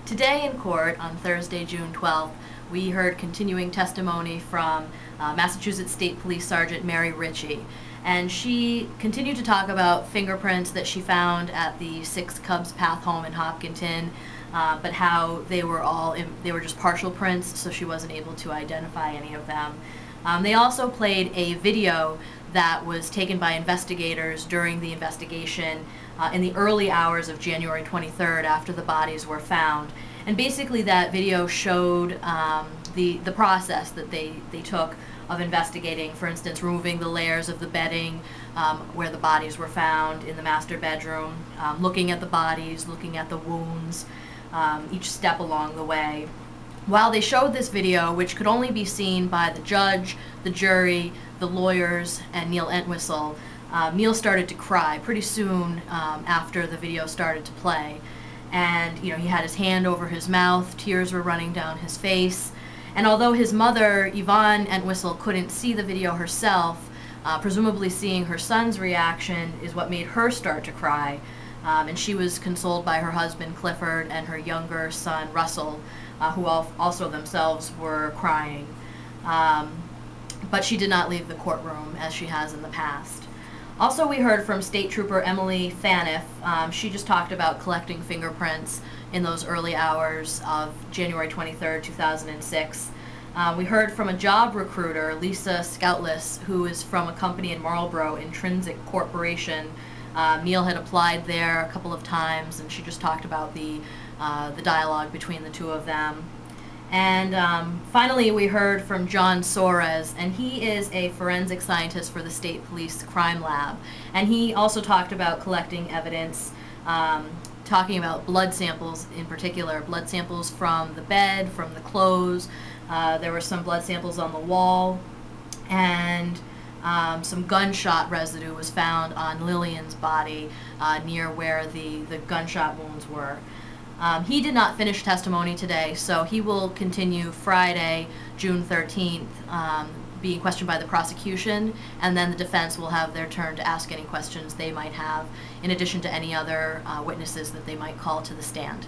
Today in court, on Thursday, June 12th, we heard continuing testimony from Massachusetts State Police Sergeant Mary Ritchie. And she continued to talk about fingerprints that she found at the 6 Cubs Path home in Hopkinton, but how they were just partial prints, so she wasn't able to identify any of them. They also played a video that was taken by investigators during the investigation in the early hours of January 23rd after the bodies were found. And basically that video showed the process that they took of investigating, for instance, removing the layers of the bedding where the bodies were found in the master bedroom, looking at the bodies, looking at the wounds, each step along the way. While they showed this video, which could only be seen by the judge, the jury, the lawyers, and Neil Entwistle, Neil started to cry pretty soon after the video started to play. And he had his hand over his mouth, tears were running down his face. And although his mother, Yvonne Entwistle, couldn't see the video herself, presumably seeing her son's reaction is what made her start to cry. And she was consoled by her husband, Clifford, and her younger son, Russell, who also themselves were crying. But she did not leave the courtroom as she has in the past. Also, we heard from State Trooper Emily Faniff. She just talked about collecting fingerprints in those early hours of January 23rd, 2006. We heard from a job recruiter, Lisa Scoutless, who is from a company in Marlboro, Intrinsic Corporation. Neil had applied there a couple of times, and she just talked about the dialogue between the two of them. And finally, we heard from John Soares, and he is a forensic scientist for the State Police Crime Lab. And he also talked about collecting evidence, talking about blood samples in particular, blood samples from the bed, from the clothes. There were some blood samples on the wall, and some gunshot residue was found on Lillian's body near where the gunshot wounds were. He did not finish testimony today, so he will continue Friday, June 13th, being questioned by the prosecution, and then the defense will have their turn to ask any questions they might have, in addition to any other witnesses that they might call to the stand.